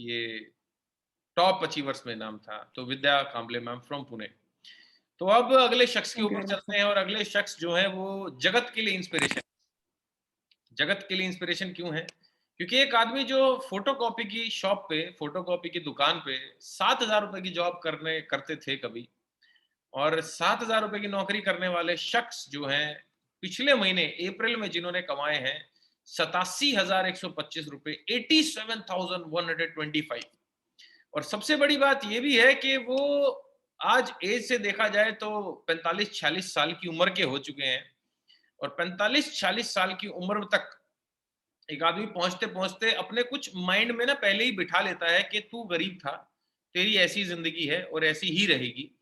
ये top achievers में नाम था। तो विद्या कांबले मैम फ्रॉम पुणे। तो अब अगले शख्स के ऊपर चलते हैं, और अगले शख्स जो है वो जगत के लिए इंस्पिरेशन। जगत के लिए इंस्पिरेशन क्यों है? क्योंकि एक आदमी जो फोटोकॉपी की शॉप पे, फोटोकॉपी की दुकान पे 7,000 रुपए की जॉब करते थे कभी, और 7,000 रुपए की नौकरी करने वाले शख्स जो हैं पिछले महीने अप्रैल में जिन्होंने कमाए हैं 87,125 रुपए, 87,125। और सबसे बड़ी बात यह भी है कि वो आज एज से देखा जाए तो 45-46 साल की उम्र के हो चुके हैं, और 45-46 साल की उम्र तक एक आदमी पहुंचते पहुंचते अपने कुछ माइंड में ना पहले ही बिठा लेता है कि तू गरीब था, तेरी ऐसी जिंदगी है और ऐसी ही रहेगी।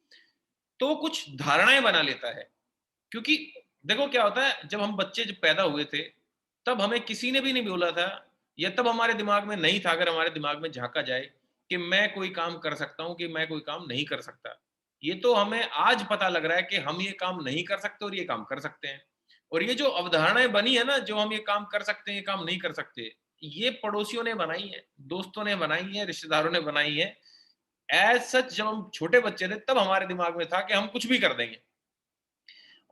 तो कुछ धारणाएं बना लेता है। क्योंकि देखो क्या होता है, जब हम बच्चे जब पैदा हुए थे तब हमें किसी ने भी नहीं बोला था, या तब हमारे दिमाग में नहीं था, अगर हमारे दिमाग में झांका जाए, कि मैं कोई काम कर सकता हूं कि मैं कोई काम नहीं कर सकता। ये तो हमें आज पता लग रहा है कि हम ये काम नहीं कर सकते और ये काम कर सकते हैं। और ये जो अवधारणाएं बनी है ना, जो हम ये काम कर सकते हैं ये काम नहीं कर सकते, ये पड़ोसियों ने बनाई है, दोस्तों ने बनाई है, रिश्तेदारों ने बनाई है। एज सच जब हम छोटे बच्चे थे तब हमारे दिमाग में था कि हम कुछ भी कर देंगे,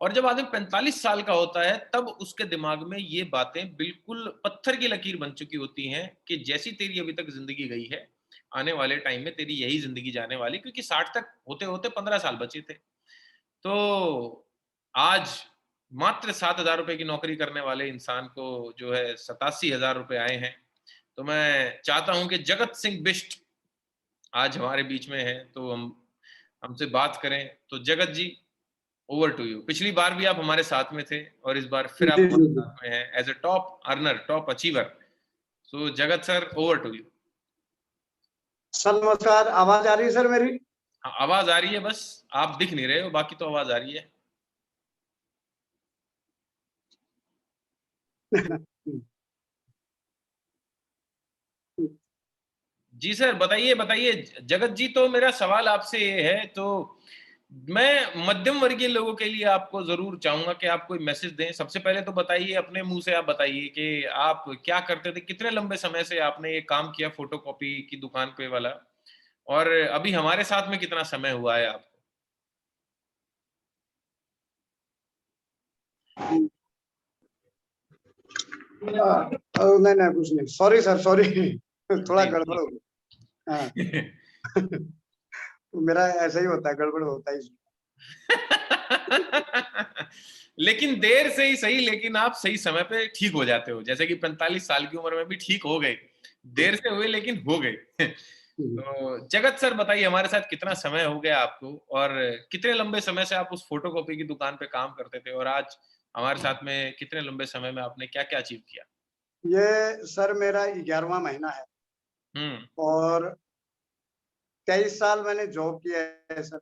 और जब आदमी 45 साल का होता है तब उसके दिमाग में ये बातें बिल्कुल पत्थर की लकीर बन चुकी होती हैं कि जैसी तेरी अभी तक जिंदगी गई है, आने वाले टाइम में तेरी यही जिंदगी जाने वाली, क्योंकि 60 तक होते होते 15 साल बचे थे। तो आज मात्र 7,000 रुपए की नौकरी करने वाले इंसान को जो है 87,000 रुपए आए हैं। तो मैं चाहता हूं कि जगत सिंह बिष्ट आज हमारे बीच में है, तो हम हमसे बात करें। तो जगत जी, ओवर टू यू। पिछली बार भी आप हमारे साथ में थे और इस बार फिर आप जी जी हमारे जी। साथ में हैं as a top earner, top achiever. So Jagat sir, over to you. Sir नमस्कार, आवाज आ रही है सर मेरी? हाँ, आवाज आ रही है, बस आप दिख नहीं रहे हो, बाकी तो आवाज आ रही है। जी सर, बताइए बताइए। जगत जी, तो मेरा सवाल आपसे ये है, तो मैं मध्यम वर्गीय लोगों के लिए आपको जरूर चाहूंगा कि आप कोई मैसेज दें। सबसे पहले तो बताइए, अपने मुंह से आप बताइए कि आप क्या करते थे, कितने लंबे समय से आपने ये काम किया फोटोकॉपी की दुकान पे वाला, और अभी हमारे साथ में कितना समय हुआ है आपको? नहीं नहीं कुछ नहीं, सॉरी सर, सॉरी। थोड़ा जी गड़बड़ जी। हो गया। हाँ। मेरा ऐसा ही होता है, गड़बड़ होता है इसमें। लेकिन देर से ही सही, लेकिन आप सही समय पे ठीक हो जाते हो, जैसे कि 45 साल की उम्र में भी ठीक हो गए। देर से हुए लेकिन हो गए। तो जगत सर बताइए, हमारे साथ कितना समय हो गया आपको, और कितने लंबे समय से आप उस फोटोकॉपी की दुकान पे काम करते थे, और आज हमारे साथ में कितने लंबे समय में आपने क्या क्या अचीव किया? ये सर मेरा 11वां महीना है, हम्म। और 23 साल मैंने जॉब किया है सर।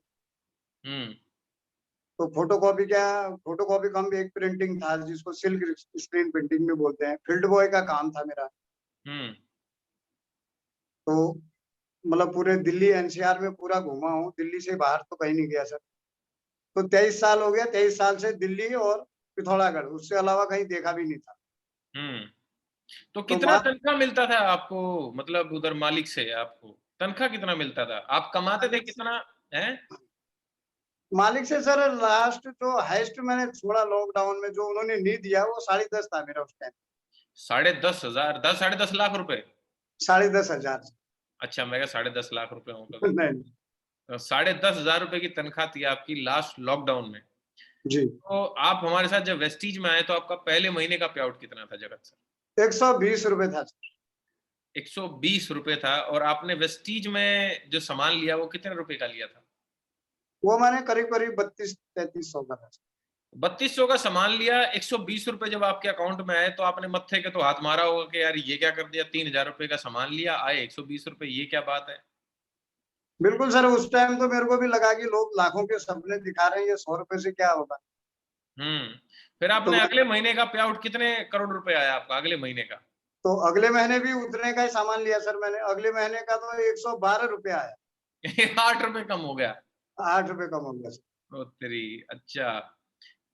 हम्म। तो फोटोकॉपी का भी एक प्रिंटिंग था जिसको सिल्क स्क्रीन प्रिंटिंग में बोलते हैं, फील्ड बॉय का काम था मेरा। हम्म। तो मतलब पूरे दिल्ली एनसीआर में पूरा घूमा हूँ, दिल्ली से बाहर तो कहीं नहीं गया सर। तो 23 साल हो गया, 23 साल से दिल्ली और पिथौरागढ़, उससे अलावा कहीं देखा भी नहीं था। हम्म। तो तो कितना तनख्वाह मिलता था आपको, मतलब उधर मालिक से आपको तनख्वाह कितना मिलता था, आप कमाते थे मालिक से कितना है? मालिक से सर लास्ट जो हाईएस्ट मैंने छोड़ा लॉकडाउन में, जो उन्होंने नहीं दिया, वो 10.5 था मेरा उस टाइम। 10,500, 10 साढ़े 10 लाख रुपए? 10.5 हजार। अच्छा, मैं 10.5 लाख रुपए हूँ कभी। नहीं। तो 10,500 रुपए की तनख्वाह थी आपकी लास्ट लॉकडाउन में। जी। तो आप हमारे साथ जब वेस्टीज में आए तो आपका पहले महीने का पे आउट कितना था जगत सर? 120 रुपए था सर। 120 रुपए था। और आपने वेस्टीज में जो सामान लिया वो कितने रुपए का लिया था? वो मैंने करीब करीब 32-33 सौ का था। 3200 का सामान लिया, 120 रुपए जब आपके अकाउंट में आए तो आपने मत्थे के तो हाथ मारा होगा कि यार ये क्या कर दिया, 3,000 रुपए का सामान लिया, आए 120 रुपए, ये क्या बात है? बिल्कुल सर, उस टाइम तो मेरे को भी लगा कि लोग लाखों के सपने दिखा रहे हैं, ये 100 रुपए से क्या होगा। हम्म। फिर तो आपने मैं अगले महीने का पे आउट कितने करोड़ रुपए आया आपका अगले महीने का? तो अगले महीने भी उतने का ही सामान लिया सर मैंने, अगले महीने का तो 112 रुपए आया। 8 रुपए कम हो गया? 8 रुपए कम हो गया सर। ओ तेरी। अच्छा,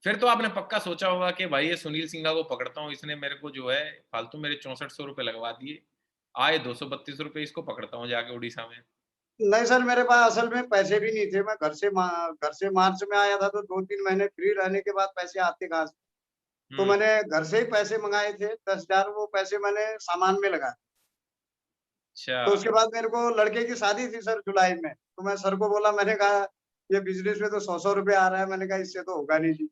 फिर तो आपने पक्का सोचा होगा कि भाई ये सुनील सिंघा को पकड़ता हूँ, इसने मेरे को जो है फालतू मेरे 6400 रुपए लगवा दिए। आए 232 रुपए, इसको पकड़ता हूँ जाके उड़ीसा में। नहीं सर, मेरे पास असल में पैसे भी नहीं थे। मैं घर से मार्च में आया था, तो 2-3 महीने फ्री रहने के बाद पैसे आते कहाँ से? तो हुँ, मैंने घर से ही पैसे मँगाए थे 10,000, वो पैसे मैंने सामान में लगाए। अच्छा। तो उसके बाद मेरे को लड़के की शादी थी सर जुलाई में, तो मैं सर को बोला, मैंने कहा, "ये बिज़नेस में तो 100-100 रुपए आ रहा है।" मैंने कहा, "इससे तो होगा नहीं जी।"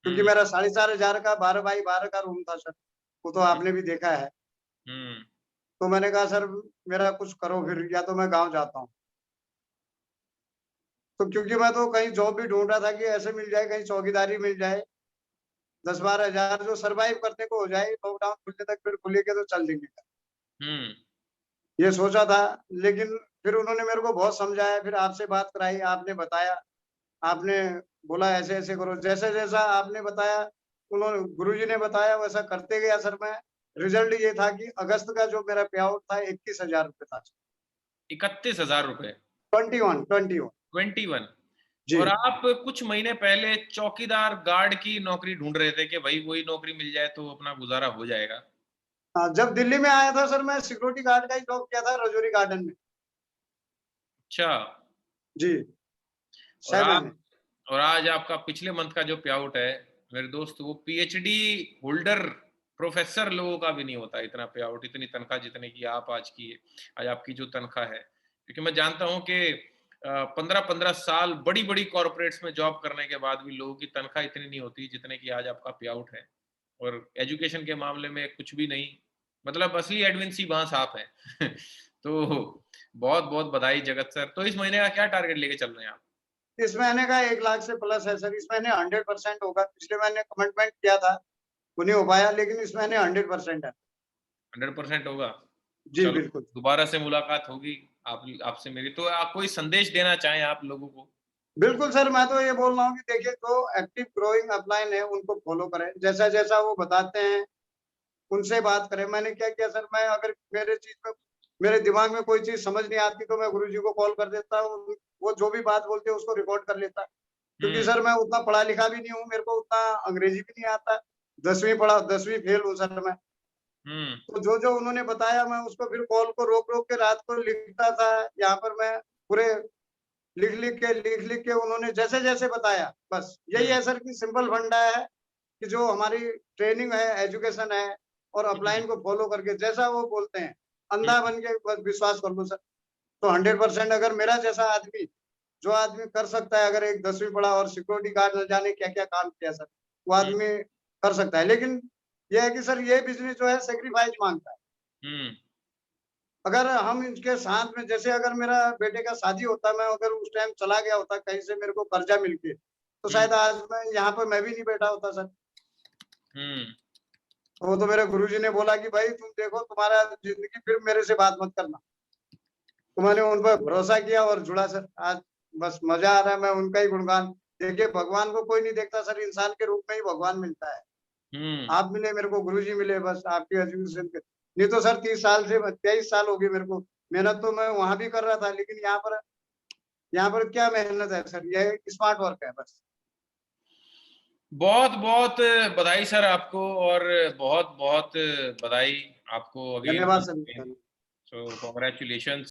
क्योंकि हुँ, मेरा 4,500 का 12 बाई 12 का रूम था सर, वो तो हुँ, आपने भी देखा है। हुँ, तो मैंने कहा, "सर, मेरा कुछ करो फिर, या तो मैं गाँव जाता हूँ।" तो क्योंकि मैं तो कहीं जॉब भी ढूँढ रहा था कि ऐसे मिल जाए, कहीं चौकीदारी मिल जाए, 10-12 हज़ार जो सर्वाइव करने को हो जाए, लॉकडाउन खुलने तक फिर खुलेंगे तो चल देंगे। हुँ, ये सोचा था, लेकिन फिर उन्होंने मेरे को बहुत समझाया, फिर आपसे बात कराई, आपने बताया, आपने बोला ऐसे-ऐसे करो, जैसा-जैसा आपने बताया, उन्होंने गुरुजी ने बताया वैसा करते गया सर मैं। रिज़ल्ट ये था कि अगस्त का जो मेरा पे आउट था 21,000 रुपए था। 31,000 रुपए, 21 21। जी। और आप कुछ महीने पहले चौकीदार गार्ड की नौकरी ढूँढ रहे थे कि भई वही नौकरी मिल जाए तो अपना गुज़ारा हो जाएगा। हाँ, जब दिल्ली में आया था सर, मैं सिक्योरिटी गार्ड का ही जॉब किया था रजौरी गार्डन में। अच्छा। जी, और 6 आप महीने। और आज आपका पिछले मंथ का जो पे आउट है, मेरे दोस्त, वो पीएचडी होल्डर प्रोफ़ेसर लोगों का भी नहीं होता इतना पे आउट, इतनी तनख्वाह जितने की आप आज की आज आपकी जो तनख्वाह है। क्योंकि मैं जानता हूँ कि 15-15 साल बड़ी-बड़ी कॉर्पोरेट्स में जॉब करने के बाद भी लोगों की तनख्वाह इतनी नहीं होती जितने की आज आपका पे आउट है। और एजुकेशन के मामले में कुछ भी नहीं, मतलब असली एडविन सिंह बांस आप हैं। तो बहुत-बहुत बधाई जगत सर। तो इस महीने का क्या टारगेट लेके चल रहे हैं आप? इस महीने का 1 लाख से प्लस है सर, इस महीने 100% होगा। पिछले महीने कमिटमेंट किया था, वो नहीं हो पाया, लेकिन इस महीने 100% है। 100% होगा। जी, चलो, बिल्कुल। दोबारा से मुलाकात होगी आप आपसे मेरी। तो आप कोई संदेश देना चाहें आप लोगों को? बिल्कुल सर, मैं तो ये बोल रहा हूँ कि देखिए, जो एक्टिव ग्रोइंग अपलाइन है, उनको फ़ॉलो करें। जैसा-जैसा वो बताते हैं, उनसे बात करें। मैंने क्या किया सर, मैं अगर मेरे दिमाग में कोई चीज़ समझ नहीं आती, तो मैं गुरुजी को कॉल कर देता हूँ। वो जो भी बात बोलते हैं, उसको रिकॉर्ड कर लेता। क्योंकि हुँ, सर मैं उतना पढ़ा-लिखा भी नहीं हूँ, मेरे को उतना अंग्रेज़ी भी नहीं आता। 10वीं फ़ेल हूँ सर मैं। हुँ, तो जो-जो उन्होंने बताया, मैं उसको फिर कॉल को रोक-रोक के रात को लिखता था। यहाँ पर मैं पूरे लिख-लिख के उन्होंने जैसे-जैसे बताया, बस यही हुँ, है सर कि सिंपल फंडा है कि जो हमारी ट्रेनिंग है, एजुकेशन है, और हुँ, अपलाइन को फ़ॉलो करके जैसा वो बोलते हैं, हुँ, अंधा बन के बस विश्वास कर लो सर। तो 100% अगर मेरा जैसा आदमी, जो आदमी कर सकता है, अगर एक 10वीं पढ़ा और सिक्योरिटी गार्ड न जाने क्या-क्या काम किया सर, वो हुँ, आदमी कर सकता है। लेकिन ये है कि सर, ये बिज़नेस जो है सैक्रिफ़ाइस माँगता है। हुँ, अगर हम इनके साथ में, जैसे अगर मेरा बेटे का शादी होता, मैं अगर उस टाइम चला गया होता कहीं से मेरे को कर्जा मिल के, तो हुँ, शायद आज मैं यहाँ पर मैं भी नहीं बैठा होता सर। हुँ, वो तो मेरे गुरुजी ने बोला कि भाई तुम देखो, तुम्हारा ज़िंदगी फिर मेरे से बात मत करना। तो मैंने उन पर भरोसा किया और जुड़ा सर। आज बस मज़ा आ रहा है, मैं उनका ही गुणगान। देखिए, भगवान को कोई नहीं देखता सर, इंसान के रूप में ही भगवान मिलता है। हुँ। आप मिले मेरे को, गुरुजी मिले, बस आपके एजुकेशन के। नहीं तो सर 30 साल से 23 साल हो गए मेरे को। मेहनत तो मैं वहाँ भी कर रहा था, लेकिन यहाँ पर क्या मेहनत है सर, ये स्मार्ट वर्क है बस। बहुत-बहुत बधाई सर आपको, और बहुत-बहुत बधाई आपको अगेन धन्यवाद once sir. Again. So congratulations.